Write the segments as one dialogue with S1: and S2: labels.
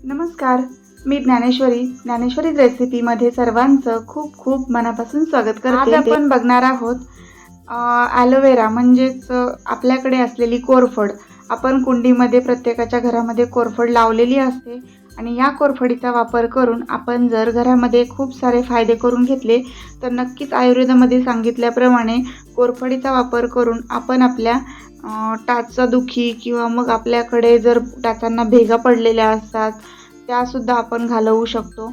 S1: नमस्कार. मी ज्ञानेश्वरी रेसिपीमध्ये सर्वांचं खूप खूप मनापासून स्वागत करते. आज आपण बघणार आहोत ॲलोवेरा म्हणजेच आपल्याकडे असलेली कोरफड. आपण कुंडीमध्ये प्रत्येकाच्या घरामध्ये कोरफड लावलेली असते आणि या कोरफडीचा वापर करून आपण जर घरामध्ये खूप सारे फायदे करून घेतले तर नक्कीच आयुर्वेदामध्ये सांगितल्याप्रमाणे कोरफडीचा वापर करून आपण आपल्या टाचदुखी किंवा मग आपल्याकडे जर टाचांना भेगा पडलेल्या असतात त्यासुद्धा आपण घालवू शकतो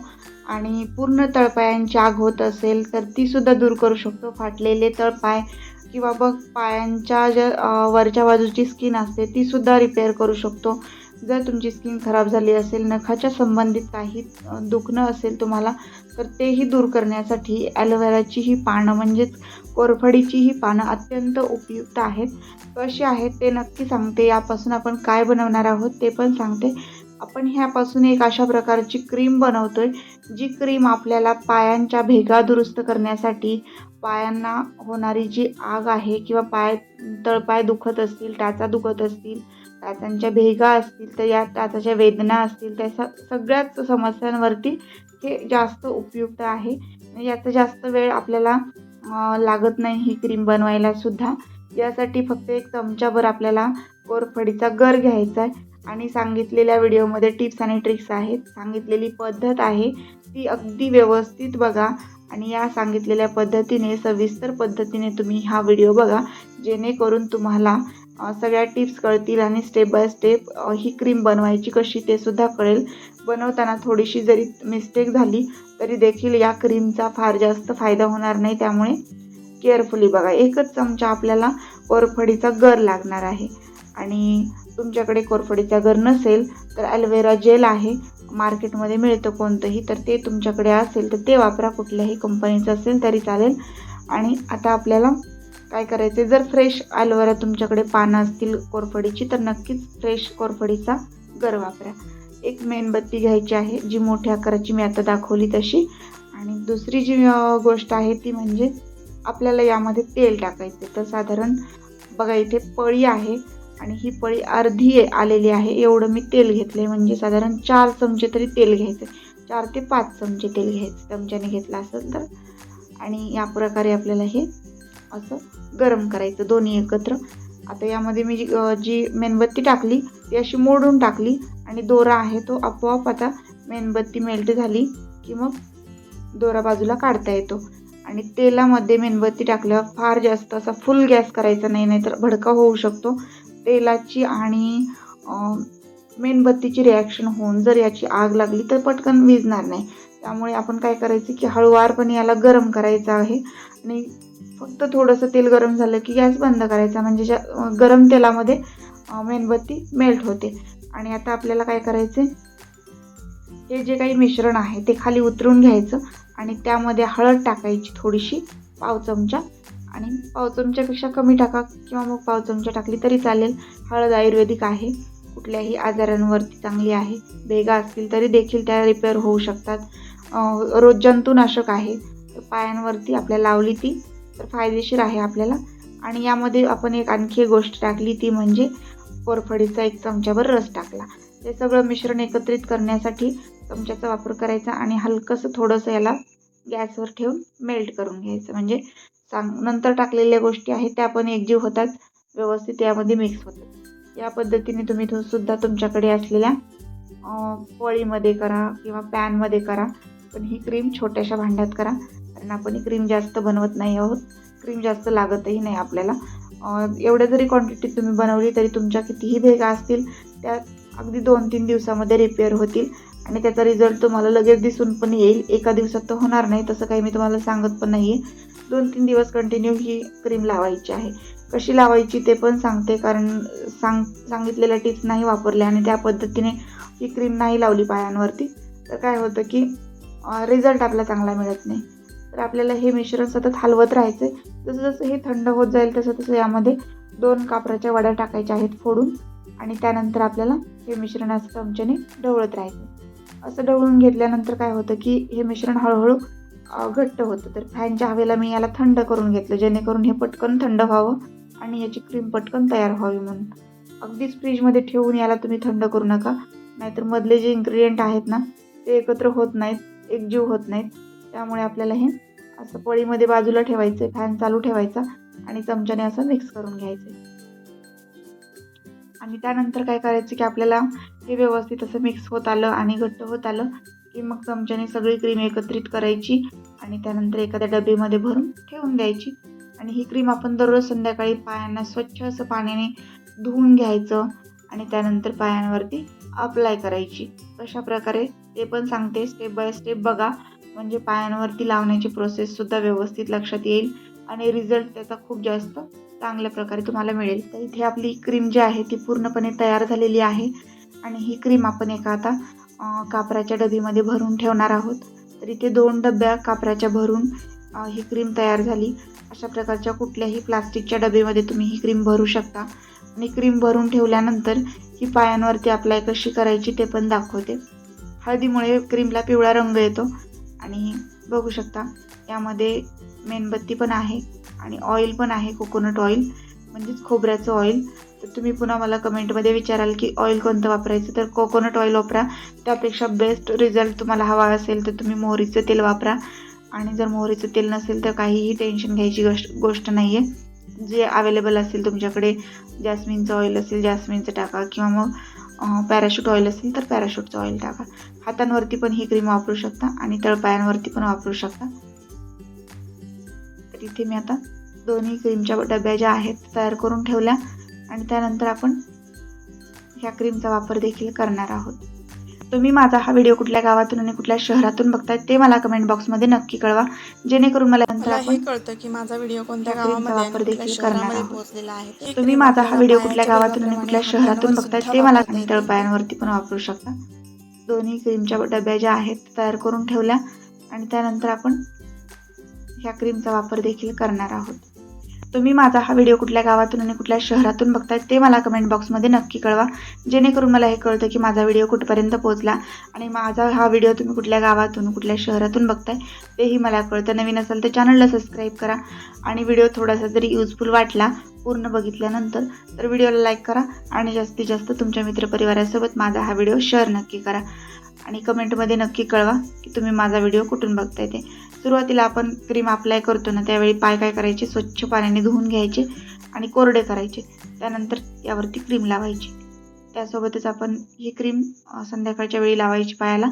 S1: आणि पूर्ण तळपायांची आग होत असेल तर तीसुद्धा दूर करू शकतो. फाटलेले तळपाय किंवा मग पायांच्या ज्या वरच्या बाजूची स्किन असते तीसुद्धा रिपेअर करू शकतो. जर तुमची स्किन खराब झाली असेल, नखाच्या संबंधित काही दुखणं असेल तुम्हाला तर तेही दूर करण्यासाठी ॲलोवेराची ही पानं म्हणजेच कोरफडीची ही पानं अत्यंत उपयुक्त आहेत. कशी आहेत ते नक्की सांगते. यापासून आपण काय बनवणार आहोत ते पण सांगते. आपण ह्यापासून एक अशा प्रकारची क्रीम बनवतोय जी क्रीम आपल्याला पायांच्या भेगा दुरुस्त करण्यासाठी, पायांना होणारी जी आग आहे किंवा तळपाय दुखत असतील, टाचा दुखत असतील, टाचांच्या भेगा असतील तर या टाचाच्या वेदना असतील त्या सगळ्याच समस्यांवरती हे जास्त उपयुक्त आहे. याचा जास्त वेळ आपल्याला लागत नाही ही क्रीम बनवायला सुद्धा. यासाठी फक्त एक चमचाभर आपल्याला कोरफडीचा गर घ्यायचा आहे आणि सांगितलेल्या व्हिडिओमध्ये टिप्स आणि ट्रिक्स आहेत. सांगितलेली पद्धत आहे ती अगदी व्यवस्थित बघा आणि या सांगितलेल्या पद्धतीने सविस्तर पद्धतीने तुम्ही हा व्हिडिओ बघा जेणेकरून तुम्हाला सगळ्या टिप्स कळतील आणि step by step he cream बनवायची कशी ते सुद्धा कळेल. बनवताना थोडीशी जरी मिस्टेक झाली तरी देखील या क्रीमचा फार जास्त फायदा होणार नाही, त्यामुळे केअरफुली बघा. एकच चमचा आपल्याला कोरफडीचा गर लागणार आहे आणि तुमच्याकडे कोरफडीचा गर नसेल तर ॲलोवेरा जेल आहे, मार्केटमध्ये मिळतं कोणतंही, तर ते तुमच्याकडे असेल तर ते वापरा. कुठल्याही कंपनीचं असेल तरी चालेल. आणि आता आपल्याला काय करायचं, जर फ्रेश ॲलोवेरा तुमच्याकडे पानं असतील कोरफडीची तर नक्कीच फ्रेश कोरफडीचा गर वापरा. एक मेणबत्ती घ्यायची आहे जी मोठ्या आकाराची मी आता दाखवली तशी. आणि दुसरी जी गोष्ट आहे ती म्हणजे आपल्याला यामध्ये तेल टाकायचे. तर साधारण बघा इथे पळी आहे आणि ही पळी अर्धी आलेली आहे एवढं मी तेल घेतलं आहे. म्हणजे साधारण 4 चमचे तरी तेल घ्यायचं. 4 ते 5 चमचे तेल घ्यायचं चमच्याने घेतलं असेल तर. आणि या प्रकारे आपल्याला हे असं गरम करायचं दोन्ही एकत्र. आता यामध्ये मी जी मेणबत्ती टाकली ती अशी मोडून टाकली आणि दोरा आहे तो आपोआप आता मेणबत्ती मेल्ट झाली की मग दोरा बाजूला काढता येतो. आणि तेलामध्ये मेणबत्ती टाकल्यावर फार जास्त असा फुल गॅस करायचा नाही, नाहीतर भडका होऊ शकतो. तेलाची आणि मेणबत्तीची रिॲक्शन होऊन जर याची आग लागली तर पटकन विझणार नाही. त्यामुळे आपण काय करायचं की हळूवारपणे याला गरम करायचं आहे आणि फक्त थोडंसं तेल गरम झालं की गॅस बंद करायचा. म्हणजे गरम तेलामध्ये मेणबत्ती मेल्ट होते. आणि आता आपल्याला काय करायचं, हे जे काही मिश्रण आहे ते खाली उतरून घ्यायचं आणि त्यामध्ये हळद टाकायची थोडीशी, पाव चमचा, आणि पाव चमच्यापेक्षा कमी टाका किंवा मग पाव चमचा टाकली तरी चालेल. हळद आयुर्वेदिक आहे, कुठल्याही आजारांवरती चांगली आहे. भेगा असतील तरी देखील त्या रिपेअर होऊ शकतात. रोगजंतुनाशक आहे, तर पायांवरती आपल्याला लावली ती तर फायदेशीर आहे आपल्याला. आणि यामध्ये आपण आणखी एक गोष्ट टाकली ती म्हणजे कोरफडीचा 1 चमचाभर रस टाकला. हे सगळं मिश्रण एकत्रित करण्यासाठी चमच्याचा वापर करायचा आणि हलकंसं थोडंसं याला गॅसवर ठेवून मेल्ट करून घ्यायचं. म्हणजे नंतर टाकलेल्या गोष्टी आहेत त्या पण एकजीव होतात, व्यवस्थित यामध्ये मिक्स होतात. या पद्धतीने तुम्ही सुद्धा तुमच्याकडे असलेल्या पोळीमध्ये करा किंवा पॅनमध्ये करा, पण ही क्रीम छोट्याशा भांड्यात करा. कारण आपण ही क्रीम जास्त बनवत नाही आहोत, क्रीम जास्त लागतही नाही आपल्याला. एवढ्या जरी क्वांटिटीत तुम्ही बनवली तरी तुमच्या कितीही भेगा असतील त्या अगदी 2-3 दिवसामध्ये रिपेअर होतील आणि त्याचा रिझल्ट तुम्हाला लगेच दिसून पण येईल. एका दिवसात तर होणार नाही, तसं काही मी तुम्हाला सांगत पण नाही आहे. 2-3 दिवस कंटिन्यू ही क्रीम लावायची आहे. कशी लावायची ते पण सांगते, कारण सांगितलेल्या टिप्स नाही वापरल्या आणि त्या पद्धतीने ही क्रीम नाही लावली पायांवरती तर काय होतं की रिझल्ट आपला चांगला मिळत नाही. तर आपल्याला हे मिश्रण सतत हलवत राहायचं. जसं जसं हे थंड होत जाईल तसं तसं यामध्ये 2 कापराच्या वड्या टाकायच्या आहेत फोडून आणि त्यानंतर आपल्याला हे मिश्रण असं चमच्याने ढवळत राहायचं. असं ढवळून घेतल्यानंतर काय होतं की हे मिश्रण हळूहळू घट्ट होतं. तर फॅनच्या हवेला मी याला थंड करून घेतलं जेणेकरून हे पटकन थंड व्हावं आणि याची क्रीम पटकन तयार व्हावी म्हणून. अगदीच फ्रीजमध्ये ठेवून याला तुम्ही थंड करू नका. नाहीतर मधले जे इन्ग्रेडियंट आहेत ना ते एकत्र होत नाहीत, एकजीव होत नाहीत. त्यामुळे आपल्याला हे असं पळीमध्ये बाजूला ठेवायचं, फॅन चालू ठेवायचा आणि चमच्याने असं मिक्स करून घ्यायचं. आणि त्यानंतर काय करायचं की आपल्याला हे व्यवस्थित असं मिक्स होत आलं आणि घट्ट होत आलं की मग चमच्याने सगळी क्रीम एकत्रित करायची आणि त्यानंतर एखाद्या डब्यामध्ये भरून ठेवून द्यायची. आणि ही क्रीम आपण दररोज संध्याकाळी पायांना स्वच्छ असं पाण्याने धुवून घ्यायचं आणि त्यानंतर पायांवरती अप्लाय करायची. कशा प्रकारे ते पण सांगते, स्टेप बाय स्टेप बघा, म्हणजे पायांवरती लावण्याची प्रोसेससुद्धा व्यवस्थित लक्षात येईल आणि रिझल्ट त्याचा खूप जास्त चांगल्या प्रकारे तुम्हाला मिळेल. तर इथे आपली क्रीम जी आहे ती पूर्णपणे तयार झालेली आहे आणि ही क्रीम आपण एका आता कापराच्या डबीमध्ये भरून ठेवणार आहोत. तर इथे 2 डब्या कापराच्या भरून ही क्रीम तयार झाली. अशा प्रकारच्या कुठल्याही प्लास्टिकच्या डबेमध्ये तुम्ही ही क्रीम भरू शकता. आणि क्रीम भरून ठेवल्यानंतर ही पायांवरती अप्लाय कशी करायची ते पण दाखवते. हळदीमुळे क्रीमला पिवळा रंग येतो आणि बघू शकता यामध्ये मेणबत्ती पण आहे आणि ऑइल पण आहे, कोकोनट ऑइल म्हणजेच खोबऱ्याचं ऑइल. तर तुम्ही पुन्हा मला कमेंटमध्ये विचाराल की ऑइल कोणतं वापरायचं, तर कोकोनट ऑइल वापरा. त्यापेक्षा बेस्ट रिझल्ट तुम्हाला हवा असेल तर तुम्ही मोहरीचं तेल वापरा. आणि जर मोहरीचं तेल नसेल तर काहीही टेन्शन घ्यायची गोष्ट नाही आहे. जे अवेलेबल असेल तुमच्याकडे, जॅस्मिनचं ऑइल असेल जॅस्मिनचं टाका किंवा मग पॅराशूट ऑइल असेल तर पॅराशूटचं ऑइल टाका. हातांवरती पण ही क्रीम वापरू शकता आणि तळपायांवरती पण वापरू शकता. तर इथे मी आता दोन्ही क्रीमच्या डब्या ज्या आहेत तयार करून ठेवल्या आणि त्यानंतर आपण ह्या क्रीमचा वापर देखील करणार आहोत. तुम्ही माझा हा व्हिडिओ कुठल्या गावातून आणि कुठल्या शहरातून बघताय ते मला कमेंट बॉक्समध्ये नक्की कळवा, जेणेकरून मला नंतर आपण
S2: कळतं की माझा व्हिडिओ कोणत्या
S1: क्रीमचा वापर देखील करणार आहोत.
S2: पोहोचलेला आहे.
S1: तुम्ही माझा हा व्हिडिओ कुठल्या गावातून आणि कुठल्या शहरातून बघताय ते मला आणि तळपायांवरती पण वापरू शकता. दोन्ही क्रीमच्या डब्या ज्या आहेत तयार करून ठेवल्या आणि त्यानंतर आपण ह्या क्रीमचा वापर देखील करणार आहोत. तुम्ही माझा हा व्हिडिओ कुठल्या गावातून आणि कुठल्या शहरातून बघताय ते मला कमेंट बॉक्समध्ये नक्की कळवा, जेणेकरून मला हे कळतं की माझा व्हिडिओ कुठपर्यंत पोहोचला आणि माझा हा व्हिडिओ तुम्ही कुठल्या गावातून कुठल्या शहरातून बघताय तेही मला कळतं. नवीन असाल तर चॅनलला सबस्क्राईब करा आणि व्हिडिओ थोडासा जरी युजफुल वाटला पूर्ण बघितल्यानंतर तर व्हिडिओला लाईक करा आणि जास्तीत जास्त तुमच्या मित्रपरिवारासोबत माझा हा व्हिडिओ शेअर नक्की करा आणि कमेंटमध्ये नक्की कळवा की तुम्ही माझा व्हिडिओ कुठून बघताय ते. सुरुवातीला आपण क्रीम अप्लाय करतो ना त्यावेळी पाय काय करायचे, स्वच्छ पाण्याने धुवून घ्यायचे आणि कोरडे करायचे. त्यानंतर यावरती क्रीम लावायची. त्यासोबतच आपण ही क्रीम संध्याकाळच्या वेळी लावायची पायाला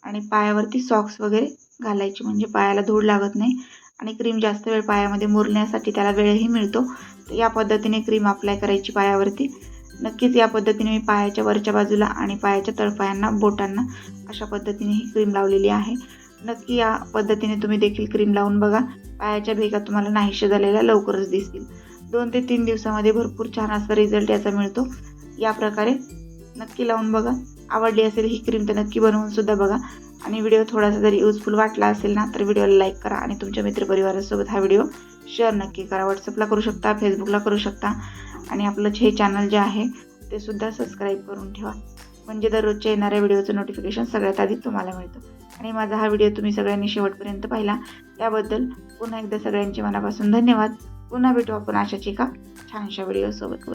S1: आणि पायावरती सॉक्स वगैरे घालायचे, म्हणजे पायाला धूळ लागत नाही आणि क्रीम जास्त वेळ पायामध्ये मुरण्यासाठी त्याला वेळही मिळतो. तर या पद्धतीने क्रीम अप्लाय करायची पायावरती. नक्कीच या पद्धतीने मी पायाच्या वरच्या बाजूला आणि पायाच्या तळपायांना, बोटांना अशा पद्धतीने ही क्रीम लावलेली आहे. नक्की या पद्धतीने तुम्ही देखील क्रीम लावून बघा. पायाच्या भेगा तुम्हाला नाहीशा झालेल्या लवकरच दिसतील. 2 ते 3 दिवसामध्ये भरपूर छान असा रिझल्ट याचा मिळतो. या प्रकारे नक्की लावून बघा. आवडली असेल ही क्रीम तर नक्की बनवून सुद्धा बघा आणि व्हिडिओ थोडासा जरी युजफुल वाटला असेल ना तर व्हिडिओला लाईक करा आणि तुमच्या मित्रपरिवारासोबत हा व्हिडिओ शेअर नक्की करा. व्हॉट्सअपला करू शकता, फेसबुकला करू शकता आणि आपलं हे चॅनल जे आहे ते सुद्धा सबस्क्राईब करून ठेवा, म्हणजे दररोजच्या येणाऱ्या व्हिडिओचं नोटिफिकेशन सगळ्यात आधी तुम्हाला मिळतं. आणि माझा हा व्हिडिओ तुम्ही सगळ्यांनी शेवटपर्यंत पाहिला त्याबद्दल पुन्हा एकदा सगळ्यांचे मनापासून धन्यवाद. पुन्हा भेटू आपण अशाच एका छानशा व्हिडिओसोबत.